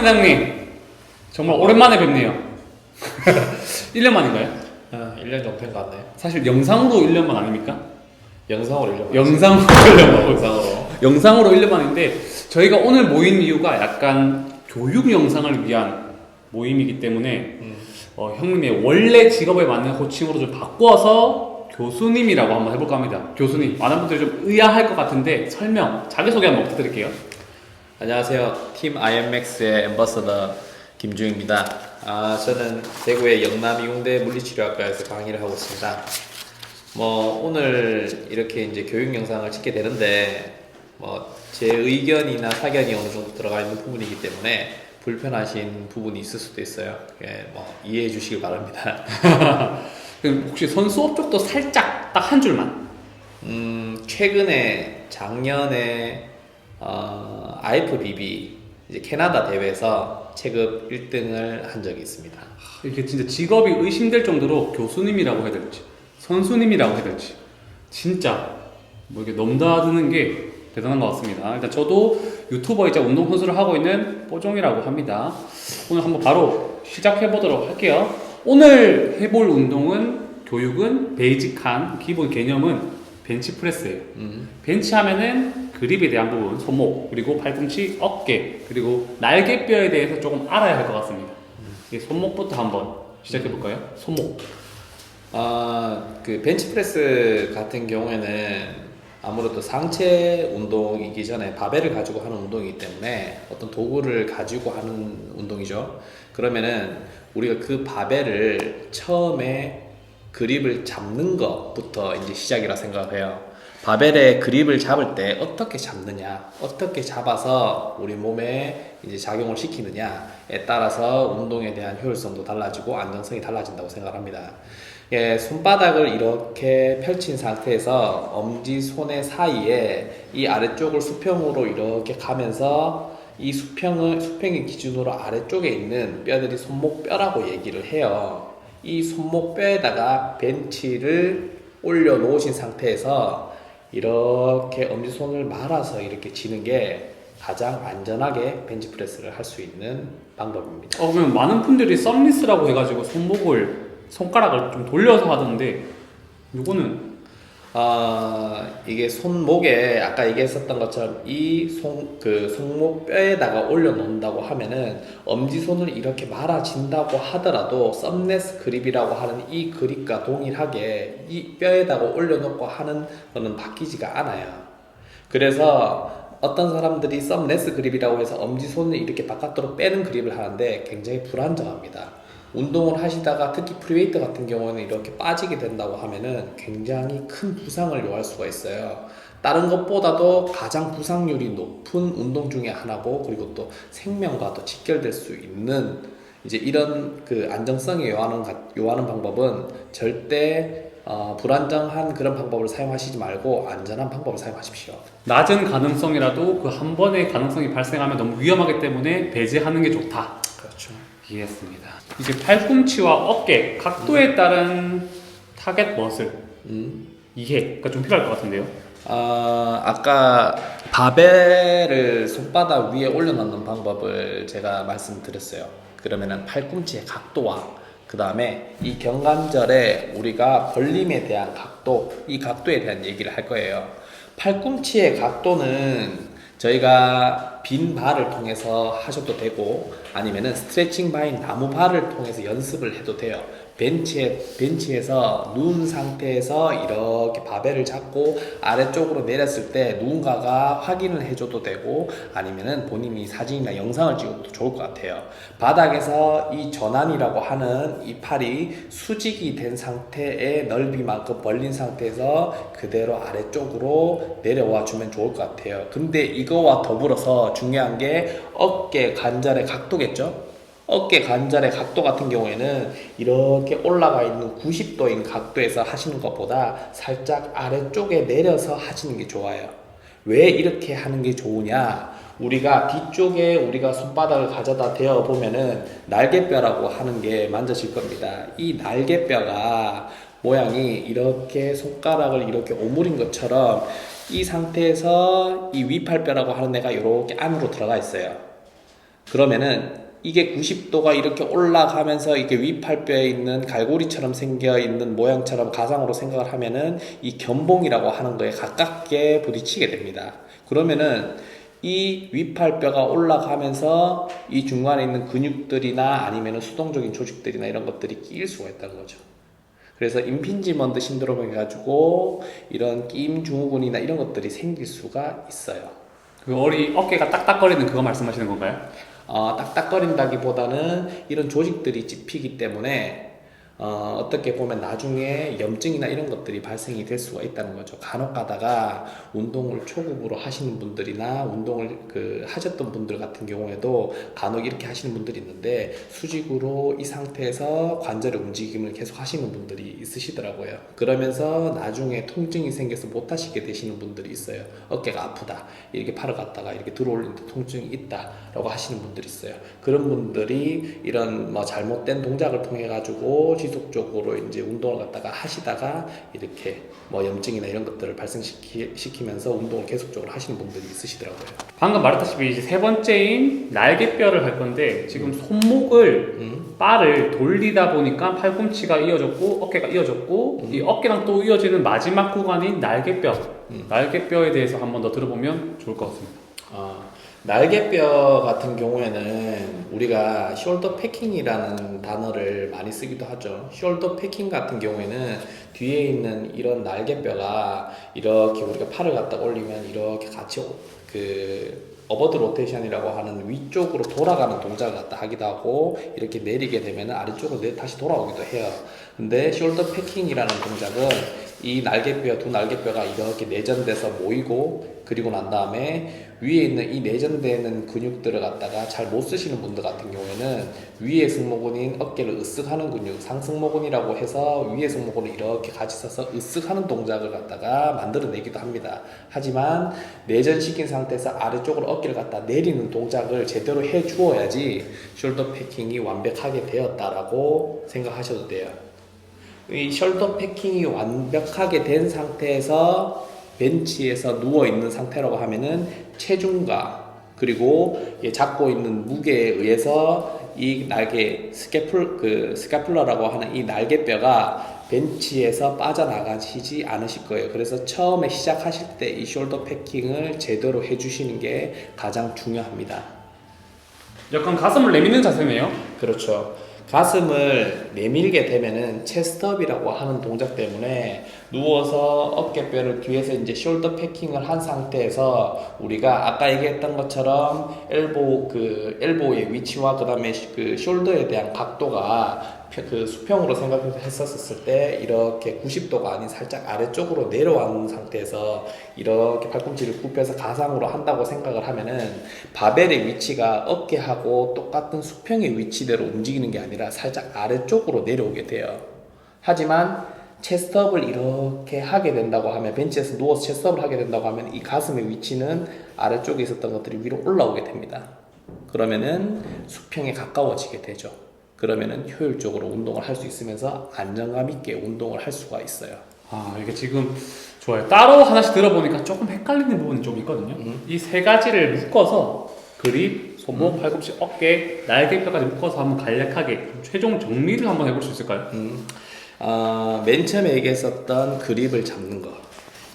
사장님 정말 오랜만에 뵙네요. 1년 만인가요? 1년 정도 된 것 같네. 사실 영상으로 1년만 아닙니까? 영상으로 1년 만. 영상으로 1년 만. 영상으로. 영상으로 1년 만인데 저희가 오늘 모인 이유가 약간 교육 영상을 위한 모임이기 때문에 형님의 원래 직업에 맞는 호칭으로 좀 바꿔서 교수님이라고 한번 해볼까 합니다. 교수님, 많은 분들이 좀 의아할 것 같은데 설명, 자기소개 한번 부탁드릴게요. 안녕하세요. 팀 IMX의 앰버서더 김주영입니다. 저는 대구의 영남이공대 물리치료학과에서 강의를 하고 있습니다. 오늘 이렇게 이제 교육 영상을 찍게 되는데 제 의견이나 사견이 어느 정도 들어가 있는 부분이기 때문에 불편하신 부분이 있을 수도 있어요. 이해해 주시길 바랍니다. 그럼 혹시 선수업 쪽도 살짝 딱 한 줄만. 최근에 작년에 IFBB 이제 캐나다 대회에서 체급 1등을 한 적이 있습니다. 이렇게 진짜 직업이 의심될 정도로 교수님이라고 해야 될지 선수님이라고 해야 될지 진짜 이렇게 넘나드는 게 대단한 것 같습니다. 일단 저도 유튜버이자 운동선수를 하고 있는 뽀종이라고 합니다. 오늘 한번 바로 시작해 보도록 할게요. 오늘 해볼 운동은 교육은 베이직한 기본 개념은 벤치프레스예요. 벤치 하면은 그립에 대한 부분, 손목, 그리고 팔꿈치, 어깨, 그리고 날개뼈에 대해서 조금 알아야 할 것 같습니다. 손목부터 한번 시작해 볼까요? 손목. 그 벤치프레스 같은 경우에는 아무래도 상체 운동이기 전에 바벨을 가지고 하는 운동이기 때문에 어떤 도구를 가지고 하는 운동이죠. 그러면은 우리가 그 바벨을 처음에 그립을 잡는 것부터 이제 시작이라 생각해요. 바벨의 그립을 잡을 때 어떻게 잡느냐, 어떻게 잡아서 우리 몸에 이제 작용을 시키느냐에 따라서 운동에 대한 효율성도 달라지고 안정성이 달라진다고 생각합니다. 손바닥을 이렇게 펼친 상태에서 엄지 손의 사이에 이 아래쪽을 수평으로 이렇게 가면서 이 수평의 기준으로 아래쪽에 있는 뼈들이 손목뼈라고 얘기를 해요. 이 손목뼈에다가 벤치를 올려 놓으신 상태에서 이렇게 엄지손을 말아서 이렇게 지는 게 가장 안전하게 벤치프레스를 할 수 있는 방법입니다. 그러면 많은 분들이 썸리스라고 해가지고 손가락을 좀 돌려서 하던데 이거는 이게 손목에 아까 얘기했었던 것처럼 이 손목뼈에다가 올려놓는다고 하면은 엄지손을 이렇게 말아진다고 하더라도 썸레스 그립이라고 하는 이 그립과 동일하게 이 뼈에다가 올려놓고 하는 거는 바뀌지가 않아요. 그래서 어떤 사람들이 썸레스 그립이라고 해서 엄지손을 이렇게 바깥으로 빼는 그립을 하는데 굉장히 불안정합니다. 운동을 하시다가 특히 프리웨이트 같은 경우는 이렇게 빠지게 된다고 하면은 굉장히 큰 부상을 요할 수가 있어요. 다른 것보다도 가장 부상률이 높은 운동 중에 하나고, 그리고 또 생명과도 직결될 수 있는 이제 이런 그 안정성이 요하는 방법은 절대 불안정한 그런 방법을 사용하시지 말고 안전한 방법을 사용하십시오. 낮은 가능성이라도 그 한 번의 가능성이 발생하면 너무 위험하기 때문에 배제하는 게 좋다. 그렇죠. 이해했습니다. 이제 팔꿈치와 어깨 각도에 따른 타겟 머슬 이해가 좀 필요할 것 같은데요. 아까 바벨을 손바닥 위에 올려놓는 방법을 제가 말씀드렸어요. 그러면은 팔꿈치의 각도와 그 다음에 이 경관절에 우리가 벌림에 대한 각도, 이 각도에 대한 얘기를 할 거예요. 팔꿈치의 각도는 저희가 빈 바를 통해서 하셔도 되고, 아니면은 스트레칭 바인 나무 바를 통해서 연습을 해도 돼요. 벤치에서 누운 상태에서 이렇게 바벨을 잡고 아래쪽으로 내렸을 때 누군가가 확인을 해줘도 되고, 아니면은 본인이 사진이나 영상을 찍어도 좋을 것 같아요. 바닥에서 이 전환이라고 하는 이 팔이 수직이 된 상태의 넓이만큼 벌린 상태에서 그대로 아래쪽으로 내려와 주면 좋을 것 같아요. 근데 이거와 더불어서 중요한 게 어깨 관절의 각도겠죠? 어깨 관절의 각도 같은 경우에는 이렇게 올라가 있는 90도인 각도에서 하시는 것보다 살짝 아래쪽에 내려서 하시는 게 좋아요. 왜 이렇게 하는 게 좋으냐? 우리가 뒤쪽에 우리가 손바닥을 가져다 대어 보면은 날개뼈라고 하는 게 만져질 겁니다. 이 날개뼈가 모양이 이렇게 손가락을 이렇게 오므린 것처럼 이 상태에서 이 위팔뼈라고 하는 애가 이렇게 안으로 들어가 있어요. 그러면은 이게 90도가 이렇게 올라가면서 이게 위팔뼈에 있는 갈고리처럼 생겨 있는 모양처럼 가상으로 생각을 하면은 이 견봉이라고 하는 거에 가깝게 부딪히게 됩니다. 그러면은 이 위팔뼈가 올라가면서 이 중간에 있는 근육들이나 아니면 수동적인 조직들이나 이런 것들이 끼일 수가 있다는 거죠. 그래서 임핀지먼트 신드롬 해가지고 이런 끼임 증후군이나 이런 것들이 생길 수가 있어요. 그 어깨가 딱딱거리는 그거 말씀하시는 건가요? 딱딱거린다기보다는 이런 조직들이 찝히기 때문에 어떻게 보면 나중에 염증이나 이런 것들이 발생이 될 수가 있다는 거죠. 간혹 가다가 운동을 초급으로 하시는 분들이나 운동을 하셨던 분들 같은 경우에도 간혹 이렇게 하시는 분들이 있는데 수직으로 이 상태에서 관절의 움직임을 계속 하시는 분들이 있으시더라고요. 그러면서 나중에 통증이 생겨서 못 하시게 되시는 분들이 있어요. 어깨가 아프다, 이렇게 팔을 갖다가 이렇게 들어올리는데 통증이 있다 라고 하시는 분들이 있어요. 그런 분들이 이런 잘못된 동작을 통해 가지고 지속적으로 이제 운동을 갖다가 하시다가 이렇게 염증이나 이런 것들을 발생시키면서 운동을 계속적으로 하시는 분들이 있으시더라고요. 방금 말했다시피 이제 세 번째인 날개뼈를 할 건데 지금 손목을 바를 돌리다 보니까 팔꿈치가 이어졌고 어깨가 이어졌고 이 어깨랑 또 이어지는 마지막 구간인 날개뼈. 날개뼈에 대해서 한 번 더 들어보면 좋을 것 같습니다. 날개뼈 같은 경우에는 우리가 숄더 패킹이라는 단어를 많이 쓰기도 하죠. 숄더 패킹 같은 경우에는 뒤에 있는 이런 날개뼈가 이렇게 우리가 팔을 갖다 올리면 이렇게 같이 어버드 로테이션이라고 하는 위쪽으로 돌아가는 동작을 갖다 하기도 하고 이렇게 내리게 되면 아래쪽으로 다시 돌아오기도 해요. 근데 숄더 패킹이라는 동작은 이 날개뼈, 두 날개뼈가 이렇게 내전돼서 모이고 그리고 난 다음에 위에 있는 이 내전되는 근육들을 갖다가 잘 못 쓰시는 분들 같은 경우에는 위에 승모근인 어깨를 으쓱하는 근육, 상승모근이라고 해서 위에 승모근을 이렇게 같이 써서 으쓱하는 동작을 갖다가 만들어내기도 합니다. 하지만 내전시킨 상태에서 아래쪽으로 어깨를 갖다 내리는 동작을 제대로 해 주어야지 숄더 패킹이 완벽하게 되었다라고 생각하셔도 돼요. 이 숄더 패킹이 완벽하게 된 상태에서 벤치에서 누워 있는 상태라고 하면은 체중과 그리고 잡고 있는 무게에 의해서 이 날개 스캐플러라고 하는 이 날개뼈가 벤치에서 빠져나가시지 않으실 거예요. 그래서 처음에 시작하실 때 이 숄더 패킹을 제대로 해주시는 게 가장 중요합니다. 약간 가슴을 내미는 자세네요. 그렇죠. 가슴을 내밀게 되면은 체스트업이라고 하는 동작 때문에 누워서 어깨뼈를 뒤에서 이제 숄더 패킹을 한 상태에서 우리가 아까 얘기했던 것처럼 엘보의 위치와 그다음에 숄더에 대한 각도가 수평으로 생각했었을 때 이렇게 90도가 아닌 살짝 아래쪽으로 내려온 상태에서 이렇게 팔꿈치를 굽혀서 가상으로 한다고 생각을 하면은 바벨의 위치가 어깨하고 똑같은 수평의 위치대로 움직이는 게 아니라 살짝 아래쪽으로 내려오게 돼요. 하지만 체스트업을 이렇게 하게 된다고 하면 벤치에서 누워서 체스트업을 하게 된다고 하면 이 가슴의 위치는 아래쪽에 있었던 것들이 위로 올라오게 됩니다. 그러면은 수평에 가까워지게 되죠. 그러면은 효율적으로 운동을 할 수 있으면서 안정감 있게 운동을 할 수가 있어요. 이게 지금 좋아요. 따로 하나씩 들어보니까 조금 헷갈리는 부분이 좀 있거든요. 이 세 가지를 묶어서 그립, 손목, 팔꿈치, 어깨, 날개뼈까지 묶어서 한번 간략하게 최종 정리를 한번 해볼 수 있을까요? 맨 처음에 얘기했었던 그립을 잡는 거,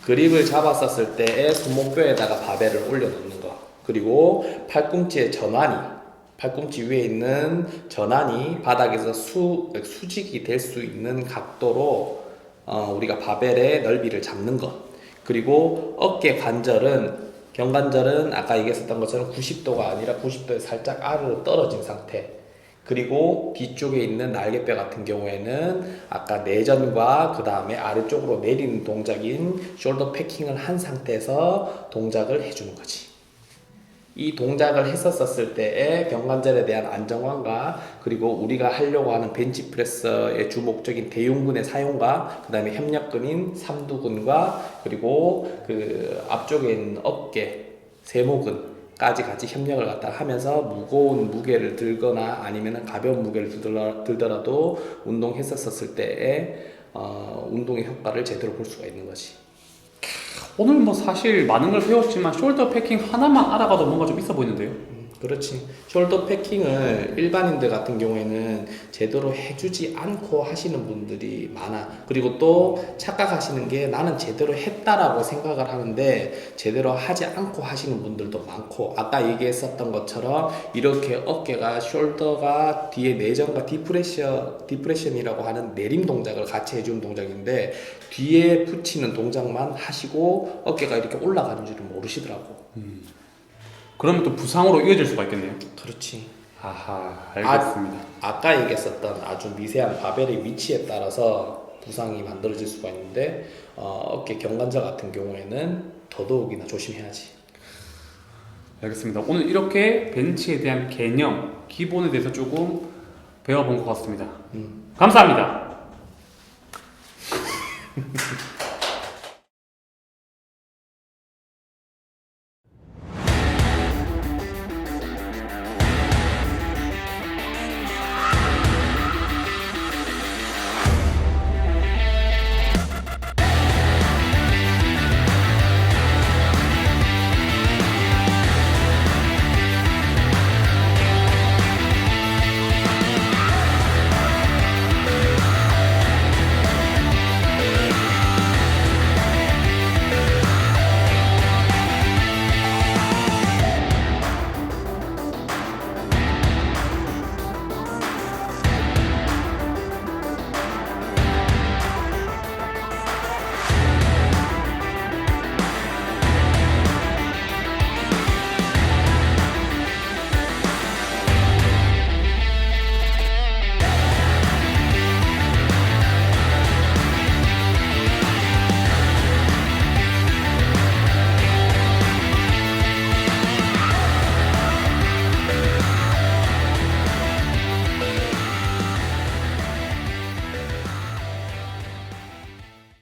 그립을 잡았었을 때에 손목뼈에다가 바벨을 올려놓는 거, 그리고 팔꿈치의 전환이 팔꿈치 위에 있는 전환이 바닥에서 수직이 될 수 있는 각도로 우리가 바벨의 넓이를 잡는 것, 그리고 어깨 경관절은 아까 얘기했었던 것처럼 90도가 아니라 90도에 살짝 아래로 떨어진 상태, 그리고 뒤쪽에 있는 날개뼈 같은 경우에는 아까 내전과 그 다음에 아래쪽으로 내리는 동작인 숄더 패킹을 한 상태에서 동작을 해주는 거지. 이 동작을 했었을 때의 경관절에 대한 안정감과 그리고 우리가 하려고 하는 벤치프레스의 주목적인 대흉근의 사용과 그 다음에 협력근인 삼두근과 그리고 앞쪽에 있는 어깨, 세모근까지 같이 협력을 갖다 하면서 무거운 무게를 들거나 아니면 가벼운 무게를 들더라도 운동했었을 때의 운동의 효과를 제대로 볼 수가 있는 거지. 오늘 사실 많은 걸 배웠지만 숄더 패킹 하나만 알아가도 뭔가 좀 있어 보이는데요? 그렇지. 숄더 패킹을 일반인들 같은 경우에는 제대로 해주지 않고 하시는 분들이 많아. 그리고 또 착각하시는 게 나는 제대로 했다라고 생각을 하는데 제대로 하지 않고 하시는 분들도 많고, 아까 얘기했었던 것처럼 이렇게 어깨가 숄더가 뒤에 내전과 디프레션이라고 하는 내림 동작을 같이 해주는 동작인데 뒤에 붙이는 동작만 하시고 어깨가 이렇게 올라가는 줄을 모르시더라고. 그러면 또 부상으로 이어질 수가 있겠네요. 그렇지. 아하, 알겠습니다. 아까 얘기했었던 아주 미세한 바벨의 위치에 따라서 부상이 만들어질 수가 있는데 어깨 경관자 같은 경우에는 더더욱이나 조심해야지. 알겠습니다. 오늘 이렇게 벤치에 대한 개념, 기본에 대해서 조금 배워본 것 같습니다. 감사합니다.